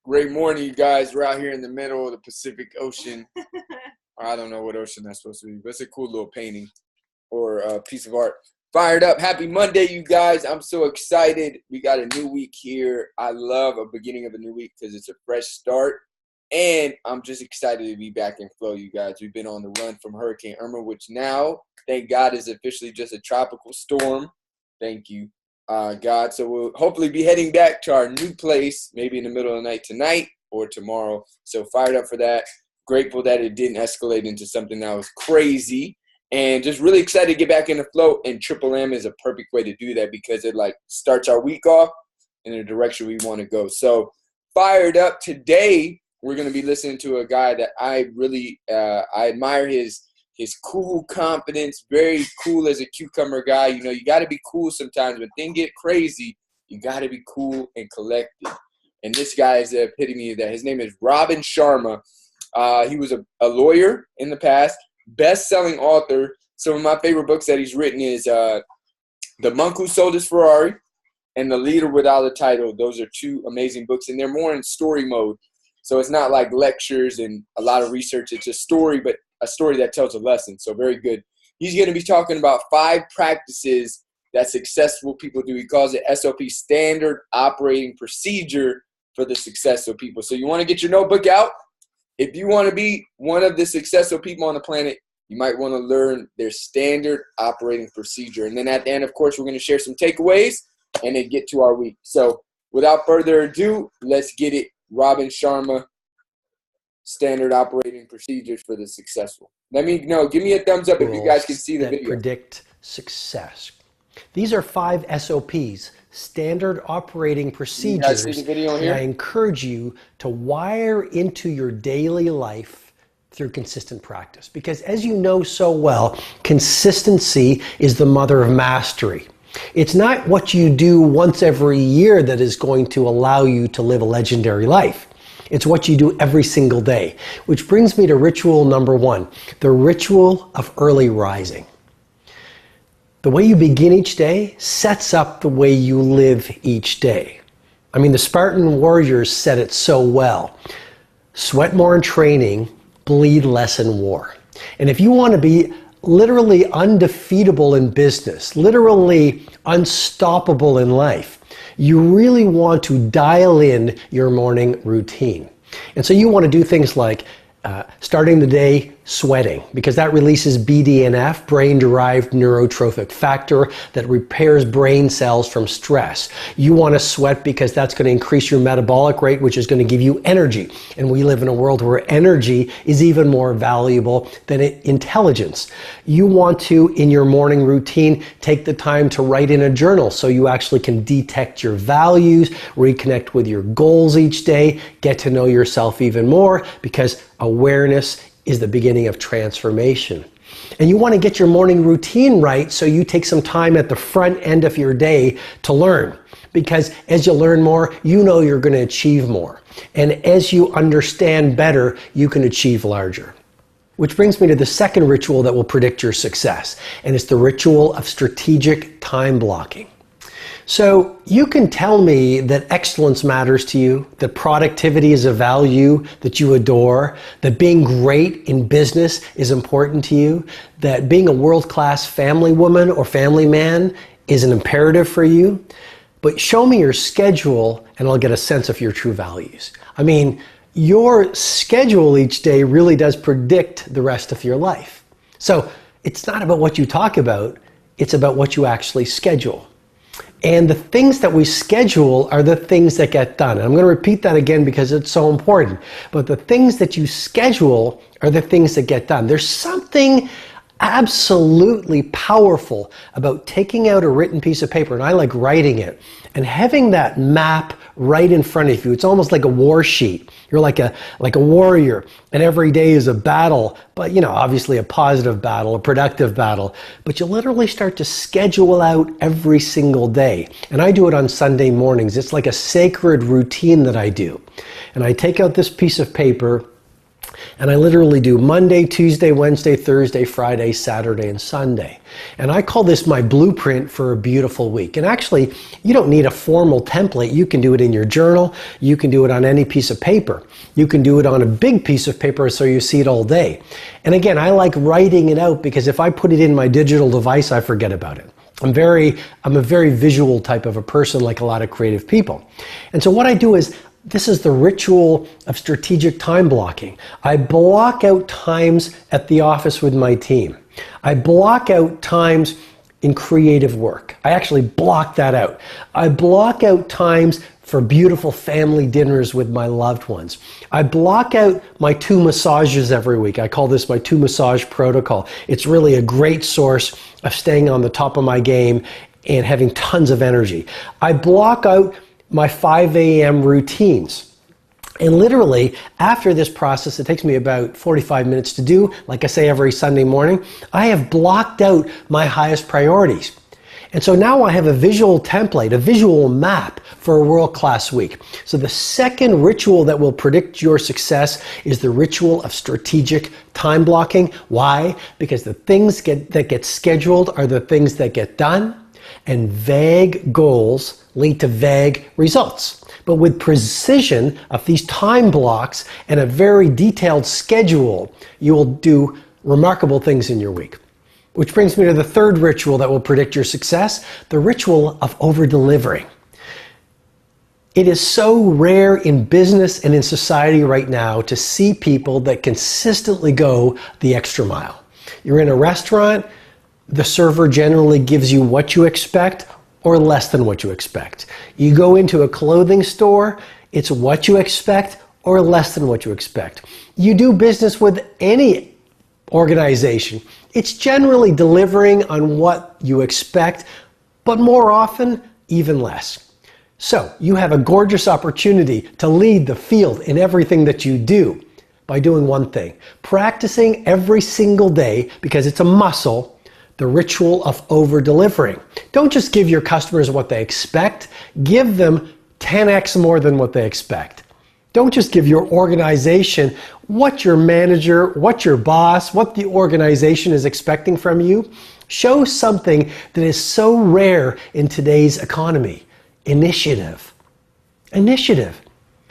Great morning, you guys. We're out here in the middle of the Pacific Ocean. I don't know what ocean that's supposed to be, but it's a cool little painting or a piece of art. Fired up. Happy Monday, you guys. I'm so excited. We got a new week here. I love a beginning of a new week because it's a fresh start. And I'm just excited to be back in flow, you guys. We've been on the run from Hurricane Irma, which now, thank God, is officially just a tropical storm. Thank you, God. So we'll hopefully be heading back to our new place, maybe in the middle of the night tonight or tomorrow. So fired up for that. Grateful that it didn't escalate into something that was crazy. And just really excited to get back in the flow. And Triple M is a perfect way to do that because it starts our week off in the direction we want to go. So fired up. Today, we're going to be listening to a guy that I really I admire his cool confidence, very cool as a cucumber guy. You know, you got to be cool sometimes. When things get crazy, you got to be cool and collected. And this guy is the epitome of that. His name is Sharma. He was a lawyer in the past, best-selling author. Some of my favorite books that he's written is The Monk Who Sold His Ferrari and The Leader Without a Title. Those are two amazing books, and they're more in story mode. So it's not like lectures and a lot of research. It's a story, but a story that tells a lesson. So very good. He's going to be talking about 5 practices that successful people do. He calls it SOP, Standard Operating Procedure for the Successful People. So you want to get your notebook out. If you want to be one of the successful people on the planet, you might want to learn their standard operating procedure. And then at the end, of course, we're going to share some takeaways and then get to our week. So without further ado, let's get it. Sharma, Standard Operating Procedures for the Successful. Let me know. Give me a thumbs up if you guys can see the video. Predict success. These are 5 SOPs, Standard Operating Procedures. You guys see the video here? I encourage you to wire into your daily life through consistent practice. Because as you know so well, consistency is the mother of mastery. It's not what you do once every year that is going to allow you to live a legendary life. It's what you do every single day. Which brings me to ritual number 1, the ritual of early rising. The way you begin each day sets up the way you live each day. I mean, the Spartan warriors said it so well. Sweat more in training, bleed less in war. And if you want to be literally undefeatable in business, literally unstoppable in life, you really want to dial in your morning routine. And so you want to do things like starting the day sweating, because that releases BDNF, brain-derived neurotrophic factor, that repairs brain cells from stress. You want to sweat because that's going to increase your metabolic rate, which is going to give you energy. And we live in a world where energy is even more valuable than intelligence. You want to, in your morning routine, take the time to write in a journal so you actually can detect your values, reconnect with your goals each day, get to know yourself even more, because awareness is the beginning of transformation. And you want to get your morning routine right so you take some time at the front end of your day to learn. Because as you learn more, you know you're going to achieve more. And as you understand better, you can achieve larger. Which brings me to the second ritual that will predict your success. And it's the ritual of strategic time blocking. So you can tell me that excellence matters to you, that productivity is a value that you adore, that being great in business is important to you, that being a world-class family woman or family man is an imperative for you. But show me your schedule and I'll get a sense of your true values. I mean, your schedule each day really does predict the rest of your life. So it's not about what you talk about, it's about what you actually schedule. And the things that we schedule are the things that get done. And I'm going to repeat that again because it's so important. But the things that you schedule are the things that get done. There's something absolutely powerful about taking out a written piece of paper, and I like writing it, and having that map right in front of you. It's almost like a war sheet. You're like a warrior, and every day is a battle, but obviously a positive battle, a productive battle. But you literally start to schedule out every single day. And I do it on Sunday mornings. It's like a sacred routine that I do. And I take out this piece of paper And I literally do Monday, Tuesday, Wednesday, Thursday, Friday, Saturday, and Sunday. And I call this my blueprint for a beautiful week. And actually, you don't need a formal template. You can do it in your journal. You can do it on any piece of paper. You can do it on a big piece of paper so you see it all day. And again, I like writing it out because if I put it in my digital device, I forget about it. I'm a very visual type of a person, like a lot of creative people. And so what I do is, this is the ritual of strategic time blocking. I block out times at the office with my team. I block out times in creative work. I actually block that out. I block out times for beautiful family dinners with my loved ones. I block out my 2 massages every week. I call this my 2 massage protocol. It's really a great source of staying on the top of my game and having tons of energy. I block out my 5 a.m. routines. And literally, after this process, it takes me about 45 minutes to do, like I say every Sunday morning, I have blocked out my highest priorities. And so now I have a visual template, a visual map for a world-class week. So the second ritual that will predict your success is the ritual of strategic time blocking. Why? Because the things that get scheduled are the things that get done, and vague goals lead to vague results. But with precision of these time blocks and a very detailed schedule, you will do remarkable things in your week. Which brings me to the third ritual that will predict your success, the ritual of over-delivering. It is so rare in business and in society right now to see people that consistently go the extra mile. You're in a restaurant, the server generally gives you what you expect or less than what you expect. You go into a clothing store, it's what you expect or less than what you expect. You do business with any organization, it's generally delivering on what you expect, but more often, even less. So you have a gorgeous opportunity to lead the field in everything that you do by doing one thing, practicing every single day, because it's a muscle, the ritual of over-delivering. Don't just give your customers what they expect, give them 10x more than what they expect. Don't just give your organization what your manager, what your boss, what the organization is expecting from you. Show something that is so rare in today's economy. Initiative. Initiative.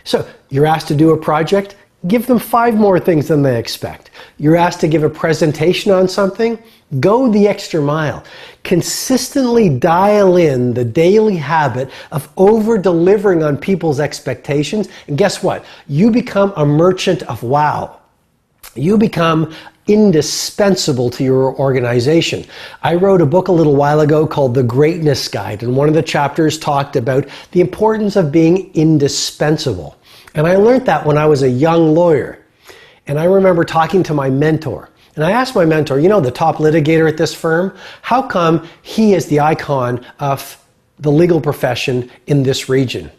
So you're asked to do a project, give them 5 more things than they expect. You're asked to give a presentation on something, go the extra mile. Consistently dial in the daily habit of over-delivering on people's expectations. And guess what? You become a merchant of wow. You become indispensable to your organization. I wrote a book a little while ago called The Greatness Guide, and one of the chapters talked about the importance of being indispensable. And I learned that when I was a young lawyer. And I remember talking to my mentor. And I asked my mentor, you know, the top litigator at this firm, how come he is the icon of the legal profession in this region?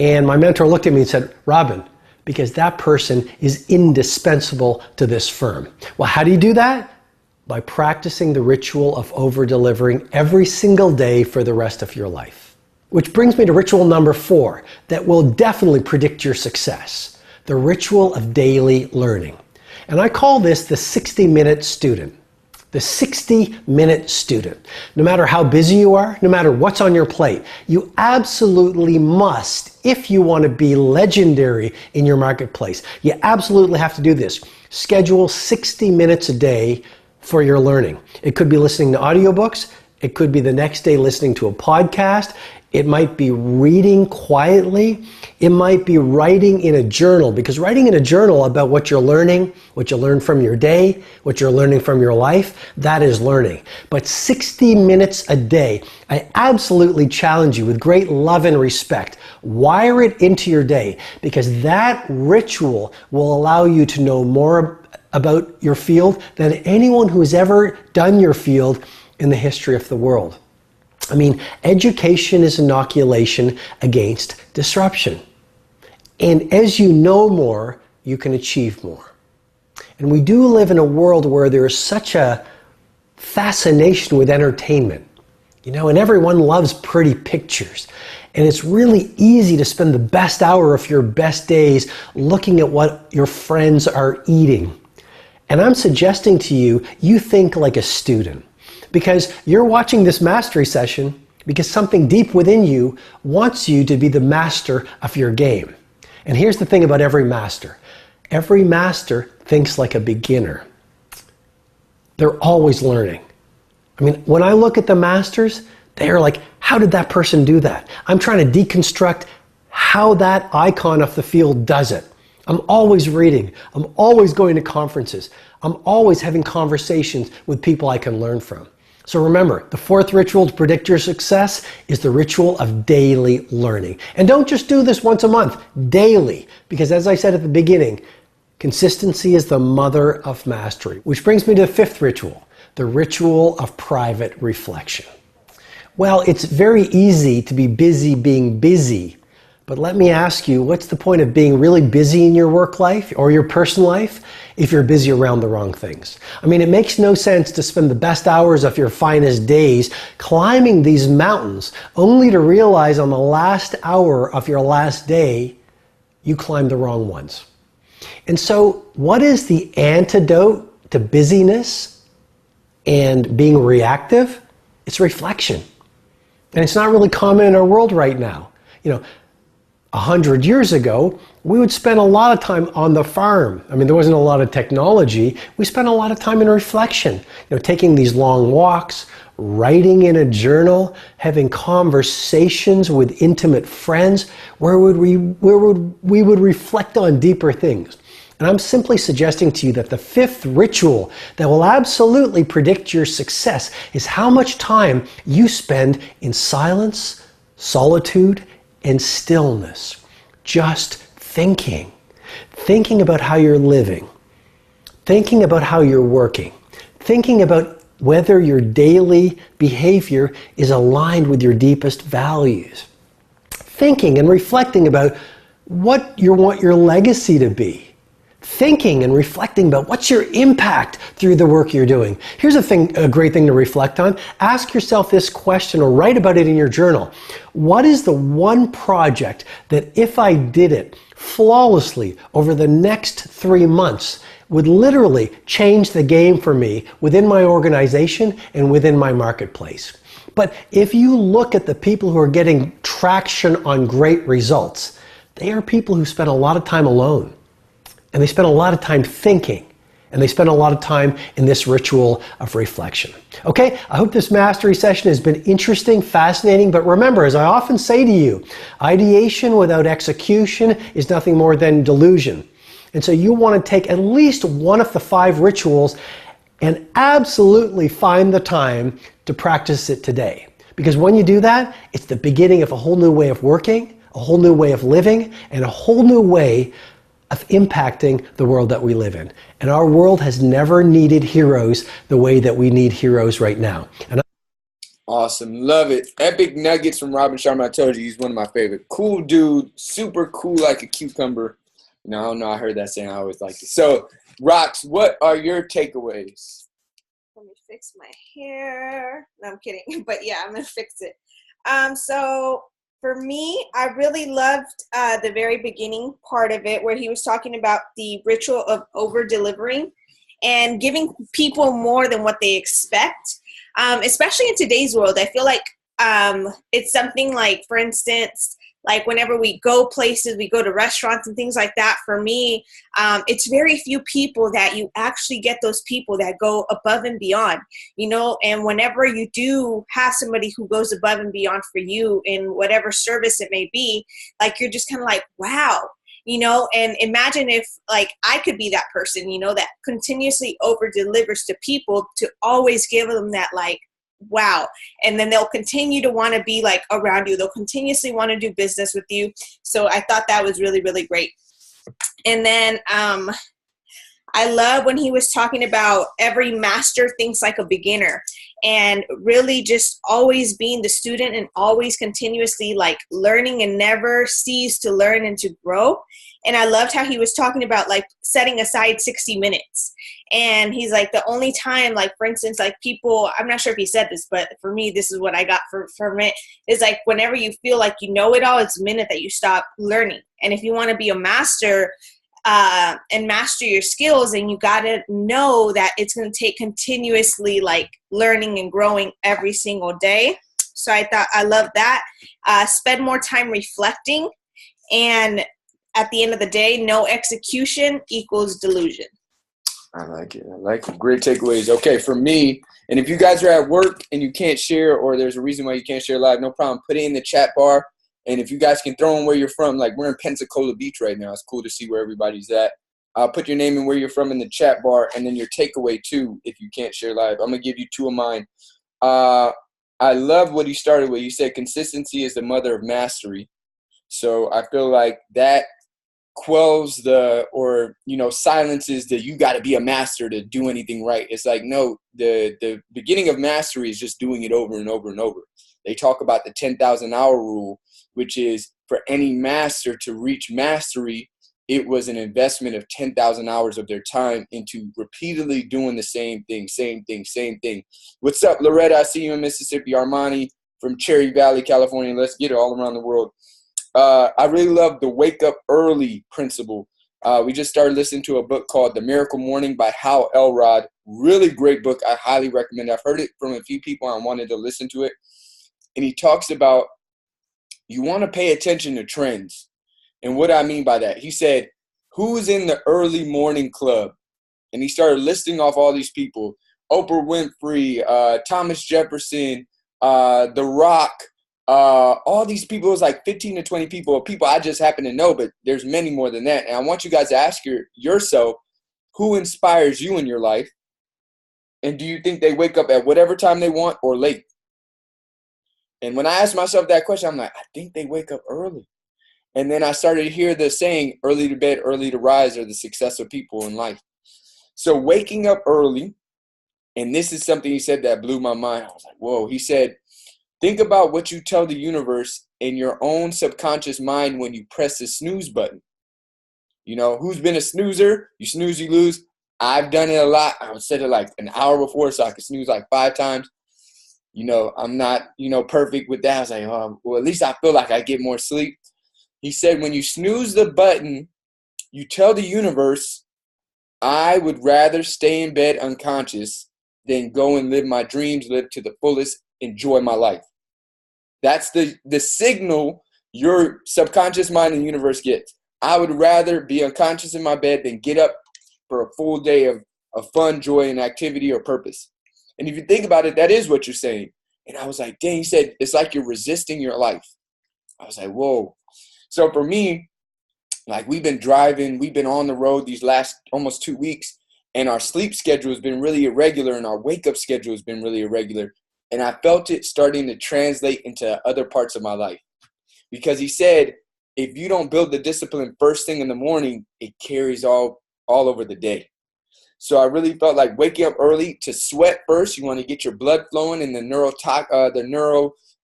And my mentor looked at me and said, Robin, because that person is indispensable to this firm. Well, how do you do that? By practicing the ritual of over-delivering every single day for the rest of your life. Which brings me to ritual number 4 that will definitely predict your success. The ritual of daily learning. And I call this the 60-minute student. The 60-minute student. No matter how busy you are, no matter what's on your plate, you absolutely must, if you want to be legendary in your marketplace, you absolutely have to do this. Schedule 60 minutes a day for your learning. It could be listening to audiobooks. It could be the next day listening to a podcast. It might be reading quietly. It might be writing in a journal, because writing in a journal about what you're learning, what you learned from your day, what you're learning from your life, that is learning. But 60 minutes a day, I absolutely challenge you with great love and respect. Wire it into your day, because that ritual will allow you to know more about your field than anyone who's ever done your field in the history of the world. I mean, education is inoculation against disruption. And as you know more, you can achieve more. And we do live in a world where there is such a fascination with entertainment. You know, and everyone loves pretty pictures. And it's really easy to spend the best hour of your best days looking at what your friends are eating. And I'm suggesting to you, you think like a student, because you're watching this mastery session because something deep within you wants you to be the master of your game. And here's the thing about every master. Every master thinks like a beginner. They're always learning. I mean, when I look at the masters, they're like, how did that person do that? I'm trying to deconstruct how that icon of the field does it. I'm always reading. I'm always going to conferences. I'm always having conversations with people I can learn from. So remember, the fourth ritual to predict your success is the ritual of daily learning. And don't just do this once a month, daily. Because as I said at the beginning, consistency is the mother of mastery. Which brings me to the fifth ritual, the ritual of private reflection. Well, it's very easy to be busy being busy. But let me ask you, what's the point of being really busy in your work life or your personal life if you're busy around the wrong things? I mean, it makes no sense to spend the best hours of your finest days climbing these mountains only to realize on the last hour of your last day, you climbed the wrong ones. And so what is the antidote to busyness and being reactive? It's reflection. And it's not really common in our world right now. 100 years ago, we would spend a lot of time on the farm. I mean, there wasn't a lot of technology. We spent a lot of time in reflection, taking these long walks, writing in a journal, having conversations with intimate friends where we would reflect on deeper things. And I'm simply suggesting to you that the fifth ritual that will absolutely predict your success is how much time you spend in silence, solitude, and stillness, just thinking about how you're living, thinking about how you're working, thinking about whether your daily behavior is aligned with your deepest values, thinking and reflecting about what you want your legacy to be, thinking and reflecting about what's your impact through the work you're doing. Here's a great thing to reflect on. Ask yourself this question or write about it in your journal. What is the one project that if I did it flawlessly over the next 3 months would literally change the game for me within my organization and within my marketplace? But if you look at the people who are getting traction on great results, they are people who spend a lot of time alone. And they spend a lot of time thinking. And they spend a lot of time in this ritual of reflection. Okay, I hope this mastery session has been interesting, fascinating, but remember, as I often say to you, ideation without execution is nothing more than delusion. And so you want to take at least one of the 5 rituals and absolutely find the time to practice it today. Because when you do that, it's the beginning of a whole new way of working, a whole new way of living, and a whole new way of impacting the world that we live in. And our world has never needed heroes the way that we need heroes right now. Awesome. Love it. Epic nuggets from Robin Sharma. I told you he's one of my favorite. Cool dude. Super cool like a cucumber. I don't know. I heard that saying. I always liked it. So, Rox, what are your takeaways? Let me fix my hair. No, I'm kidding. But yeah, I'm going to fix it. So for me, I really loved the very beginning part of it where he was talking about the ritual of over-delivering and giving people more than what they expect, especially in today's world. I feel like it's something like, for instance, like whenever we go places, we go to restaurants and things like that, for me, it's very few people that you actually get those people that go above and beyond, and whenever you do have somebody who goes above and beyond for you in whatever service it may be, like you're just kind of like, wow, and imagine if like I could be that person, that continuously over delivers to people to always give them that like, wow. And then they'll continue to want to be like around you. They'll continuously want to do business with you. So I thought that was really, really great. And then I love when he was talking about every master thinks like a beginner. and really just always being the student and always continuously like learning and never cease to learn and to grow. And I loved how he was talking about like setting aside 60 minutes. And he's like, the only time, like, for instance, like people, I'm not sure if he said this, but for me, this is what I got from it, is like whenever you feel like you know it all, it's a minute that you stop learning. And if you want to be a master and master your skills, and you got to know that it's going to take continuously like learning and growing every single day. So I thought, I love that. Spend more time reflecting, and at the end of the day, no execution equals delusion. I like it. I like it. Great takeaways. Okay, for me, and if you guys are at work and you can't share, or there's a reason why you can't share live, no problem. Put it in the chat bar. And if you guys can throw in where you're from, like we're in Pensacola Beach right now. It's cool to see where everybody's at. Put your name and where you're from in the chat bar, and then your takeaway too if you can't share live. I'm going to give you two of mine. I love what he started with. He said consistency is the mother of mastery. So I feel like that quells silences the you got to be a master to do anything right. It's like, no, the beginning of mastery is just doing it over and over and over. They talk about the 10,000 hour rule, which is for any master to reach mastery, it was an investment of 10,000 hours of their time into repeatedly doing the same thing. What's up, Loretta? I see you in Mississippi. Armani from Cherry Valley, California. Let's get it all around the world. I really love the wake up early principle. We just started listening to a book called The Miracle Morning by Hal Elrod. Really great book. I highly recommend it. I've heard it from a few people. I wanted to listen to it. And he talks about you want to pay attention to trends. And what I mean by that, he said, who's in the early morning club? And he started listing off all these people. Oprah Winfrey, Thomas Jefferson, The Rock, all these people. It was like 15 to 20 people I just happen to know, but there's many more than that. And I want you guys to ask yourself, who inspires you in your life? And do you think they wake up at whatever time they want or late? And when I asked myself that question, I'm like, I think they wake up early. And then I started to hear the saying, early to bed, early to rise are the successful people in life. So waking up early, and this is something he said that blew my mind. I was like, whoa. He said, think about what you tell the universe in your own subconscious mind when you press the snooze button. You know, who's been a snoozer? You snooze, you lose. I've done it a lot. I would set it like an hour before so I could snooze like 5 times. You know, I'm not, perfect with that. I was like, oh, well, at least I feel like I get more sleep. He said, when you snooze the button, you tell the universe, I would rather stay in bed unconscious than go and live my dreams, live to the fullest, enjoy my life. That's the signal your subconscious mind and universe gets. I would rather be unconscious in my bed than get up for a full day of fun, joy, and activity or purpose. And if you think about it, that is what you're saying. And I was like, dang, he said, it's like you're resisting your life. I was like, whoa. So for me, like we've been driving, we've been on the road these last almost 2 weeks, and our sleep schedule has been really irregular and our wake up schedule has been really irregular. And I felt it starting to translate into other parts of my life. Because he said, if you don't build the discipline first thing in the morning, it carries all over the day. So I really felt like waking up early to sweat first. You want to get your blood flowing and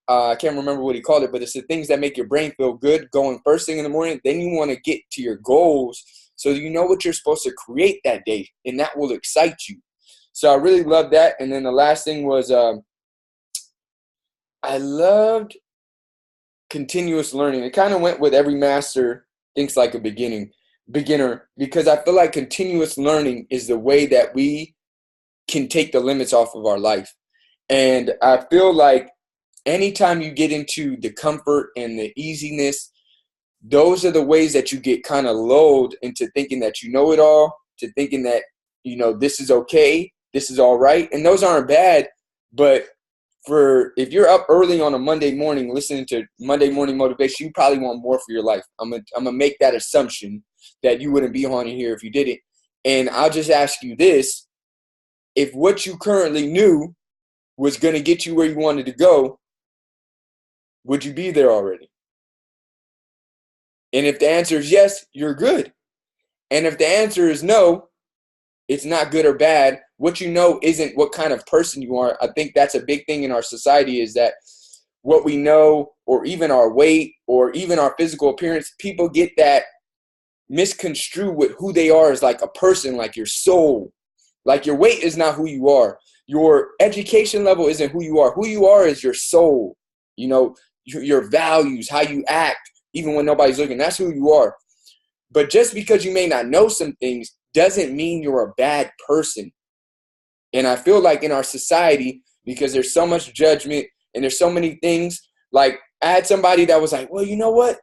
I can't remember what he called it, but it's the things that make your brain feel good going first thing in the morning. Then you want to get to your goals so you know what you're supposed to create that day, and that will excite you. So I really loved that. And then the last thing was I loved continuous learning. It kind of went with every master thinks like a beginner, because I feel like continuous learning is the way that we can take the limits off of our life. And I feel like anytime you get into the comfort and the easiness, those are the ways that you get kind of lulled into thinking that you know it all, to thinking that, this is okay, this is all right. And those aren't bad, but if you're up early on a Monday morning listening to Monday Morning Motivation, you probably want more for your life. I'm gonna make that assumption that you wouldn't be on here if you didn't. And I'll just ask you this. If what you currently knew was going to get you where you wanted to go, would you be there already? And if the answer is yes, you're good. And if the answer is no, it's not good or bad, what you know isn't what kind of person you are. I think that's a big thing in our society, is that what we know, or even our weight, or even our physical appearance, people get that misconstrued with who they are as like a person, like your soul. Like your weight is not who you are. Your education level isn't who you are. Who you are is your soul. You know, your values, how you act, even when nobody's looking. That's who you are. But just because you may not know some things doesn't mean you're a bad person. And I feel like in our society, because there's so much judgment and there's so many things, like I had somebody that was like, well, you know what?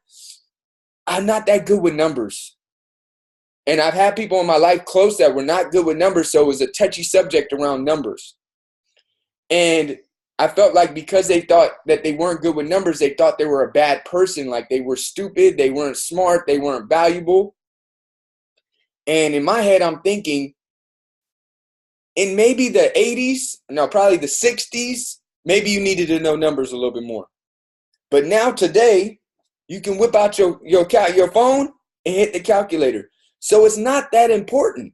I'm not that good with numbers. And I've had people in my life close that were not good with numbers, so it was a touchy subject around numbers. And I felt like because they thought that they weren't good with numbers, they thought they were a bad person, like they were stupid, they weren't smart, they weren't valuable. And in my head, I'm thinking, in maybe the 80s, no, probably the 60s, maybe you needed to know numbers a little bit more. But now today, you can whip out your phone and hit the calculator. So it's not that important.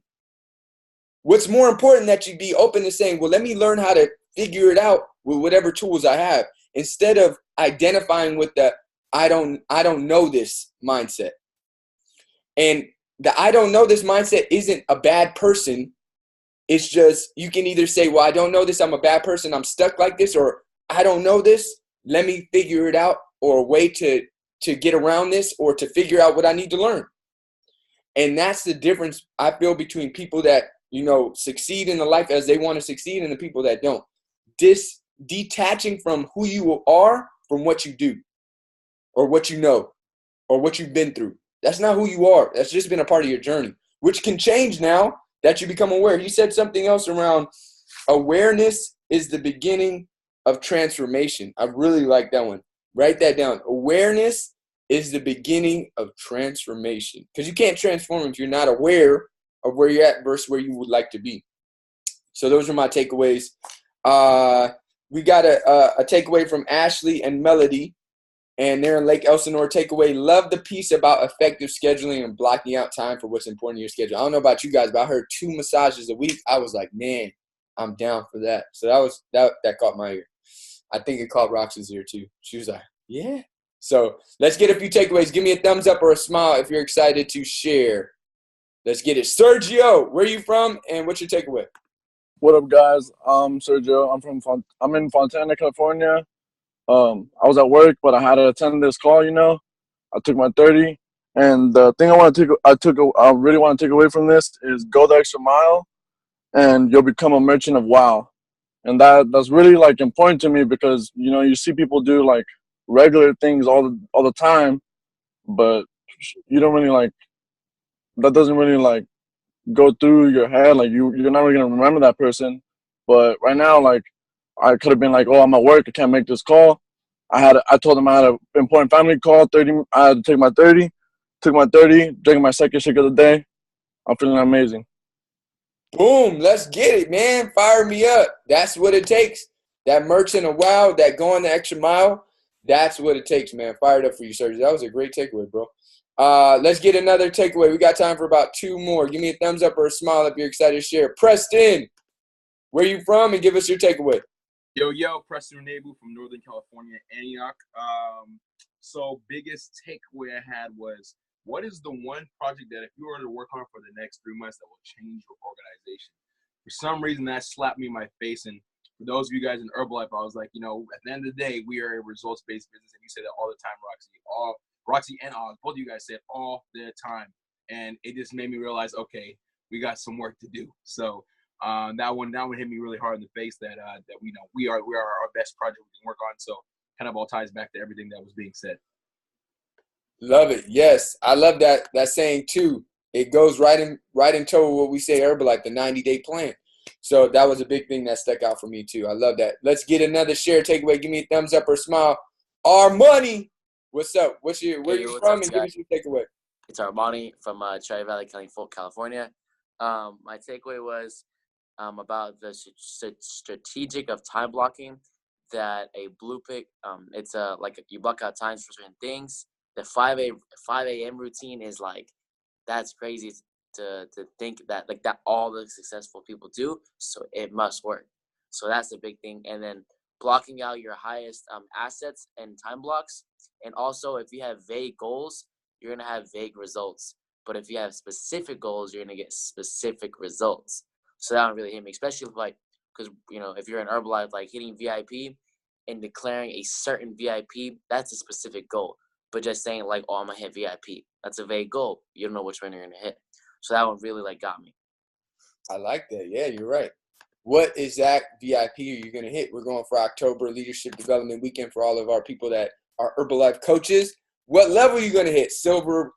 What's more important that you be open to saying, well, let me learn how to figure it out with whatever tools I have, instead of identifying with the I don't know this mindset. And the I don't know this mindset isn't a bad person. It's just, you can either say, well, I don't know this, I'm a bad person, I'm stuck like this, or I don't know this, let me figure it out, or a way to get around this, or to figure out what I need to learn. And that's the difference, I feel, between people that, you know, succeed in the life as they want to succeed, and the people that don't. Detaching from who you are from what you do, or what you know, or what you've been through. That's not who you are. That's just been a part of your journey, which can change now that you become aware. He said something else around awareness is the beginning of transformation. I really like that one. Write that down. Awareness is the beginning of transformation, because you can't transform if you're not aware of where you're at versus where you would like to be. So those are my takeaways. We got a takeaway from Ashley and Melody, and they're in Lake Elsinore. Takeaway: love the piece about effective scheduling and blocking out time for what's important in your schedule. I don't know about you guys, but I heard 2 massages a week. I was like, man, I'm down for that. So that caught my ear. I think it caught Roxy's ear too. She was like, yeah. So let's get a few takeaways. Give me a thumbs up or a smile if you're excited to share. Let's get it. Sergio, where are you from, and what's your takeaway? What up, guys? I'm Sergio. I'm in Fontana, California. I was at work, but I had to attend this call. You know, I took my 30, and the thing I really want to take away from this is go the extra mile, and you'll become a merchant of wow. And that's really like important to me, because you know, you see people do like regular things all the time, but you don't really like, that doesn't really like go through your head. Like you're not really gonna remember that person. But right now, like, I could have been like, oh, I'm at work, I can't make this call. I told them I had an important family call. 30. I had to take my 30. Took my 30. Drinking my second shake of the day. I'm feeling amazing. Boom, let's get it, man. Fire me up. That's what it takes. That merchant of wow, that going the extra mile, that's what it takes, man. Fired up for you, Sergio. That was a great takeaway, bro. Let's get another takeaway. We got time for about 2 more. Give me a thumbs up or a smile if you're excited to share. Preston, where you from, and give us your takeaway. Yo, Preston Nabu from Northern California, Antioch. So biggest takeaway I had was, what is the one project that if you were to work on for the next 3 months that will change your organization? For some reason, that slapped me in my face. And for those of you guys in Herbalife, I was like, you know, at the end of the day, we are a results-based business. And you say that all the time, Roxy and Og, both of you guys say it all the time. And it just made me realize, okay, we got some work to do. So that one hit me really hard in the face, that we know we are our best project we can work on. So kind of all ties back to everything that was being said. Love it. Yes, I love that saying too. It goes right in tow with what we say Herbalife, the 90-day plan. So that was a big thing that stuck out for me too. I love that. Let's get another share takeaway. Give me a thumbs up or smile. Armani, what's up? Where you from, and give us your takeaway. It's Armani from Cherry Valley, California. My takeaway was about the strategic of time blocking. That a blueprint, it's like you block out times for certain things. The 5 a.m. routine is like, that's crazy. think that like that all the successful people do, so it must work. So that's the big thing. And then blocking out your highest assets and time blocks. And also, if you have vague goals, you're gonna have vague results. But if you have specific goals, you're gonna get specific results. So that one really hit me, especially like because if you're in Herbalife, like hitting VIP and declaring a certain VIP, that's a specific goal. But just saying like, oh, I'm gonna hit VIP, that's a vague goal. You don't know which one you're gonna hit. So that one really like got me. I like that. Yeah, you're right. What exact VIP are you going to hit? We're going for October Leadership Development Weekend for all of our people that are Herbalife coaches. What level are you going to hit? Silver,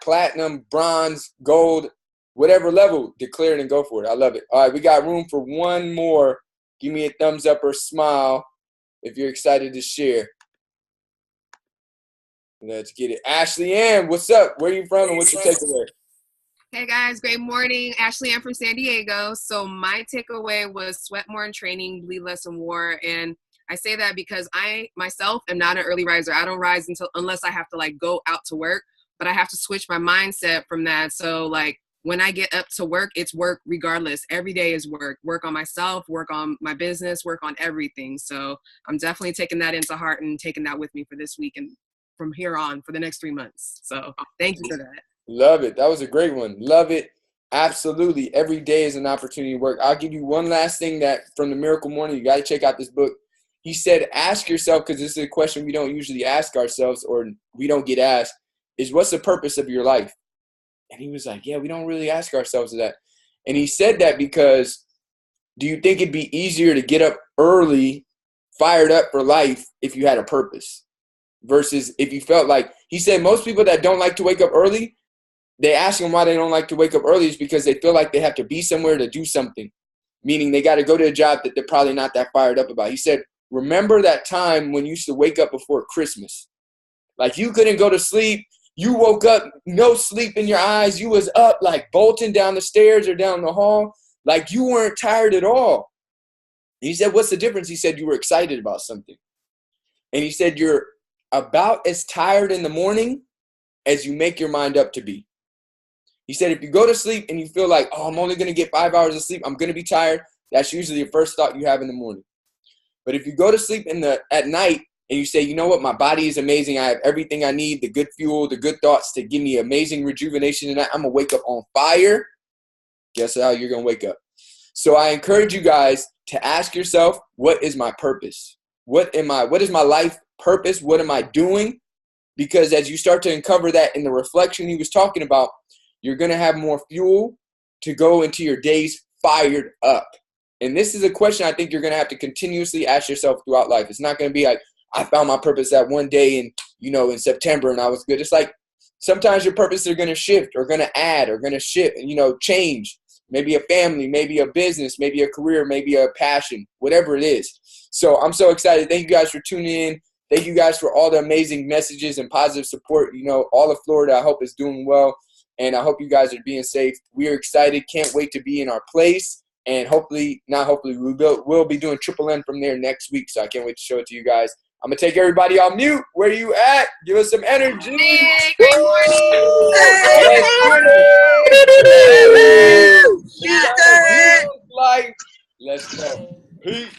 platinum, bronze, gold, whatever level. Declare it and go for it. I love it. All right, we got room for one more. Give me a thumbs up or smile if you're excited to share. Let's get it. Ashley Ann, what's up? Where are you from and what's your takeaway? Hey guys, great morning. Ashley, I'm from San Diego. So my takeaway was sweat more in training, bleed less in war. And I say that because I myself am not an early riser. I don't rise unless I have to like go out to work, but I have to switch my mindset from that. So like when I get up to work, it's work regardless. Every day is work. Work on myself, work on my business, work on everything. So I'm definitely taking that into heart and taking that with me for this week and from here on for the next 3 months. So thank you for that. Love it. That was a great one. Love it. Absolutely. Every day is an opportunity to work. I'll give you one last thing that from the Miracle Morning, you got to check out this book. He said, ask yourself, because this is a question we don't usually ask ourselves or we don't get asked, is what's the purpose of your life? And he was like, yeah, we don't really ask ourselves that. And he said that because do you think it'd be easier to get up early, fired up for life if you had a purpose versus if you felt like, he said most people that don't like to wake up early, they ask them why they don't like to wake up early is because they feel like they have to be somewhere to do something, meaning they got to go to a job that they're probably not that fired up about. He said, remember that time when you used to wake up before Christmas? Like you couldn't go to sleep. You woke up, no sleep in your eyes. You was up like bolting down the stairs or down the hall. Like you weren't tired at all. And he said, what's the difference? He said, you were excited about something. And he said, you're about as tired in the morning as you make your mind up to be. He said, if you go to sleep and you feel like, oh, I'm only going to get 5 hours of sleep, I'm going to be tired, that's usually the first thought you have in the morning. But if you go to sleep at night and you say, you know what, my body is amazing, I have everything I need, the good fuel, the good thoughts to give me amazing rejuvenation tonight, I'm going to wake up on fire, guess how you're going to wake up. So I encourage you guys to ask yourself, what is my purpose? What is my life purpose? What am I doing? Because as you start to uncover that in the reflection he was talking about, you're going to have more fuel to go into your days fired up. And this is a question I think you're going to have to continuously ask yourself throughout life. It's not going to be like, I found my purpose that one day in September and I was good. It's like sometimes your purpose are going to shift or going to add or going to shift, change. Maybe a family, maybe a business, maybe a career, maybe a passion, whatever it is. So I'm so excited. Thank you guys for tuning in. Thank you guys for all the amazing messages and positive support. All of Florida, I hope is doing well. And I hope you guys are being safe. We are excited. Can't wait to be in our place. And we will be doing Triple N from there next week. So I can't wait to show it to you guys. I'm going to take everybody on mute. Where you at? Give us some energy. Hey, great morning. Let's go. Peace.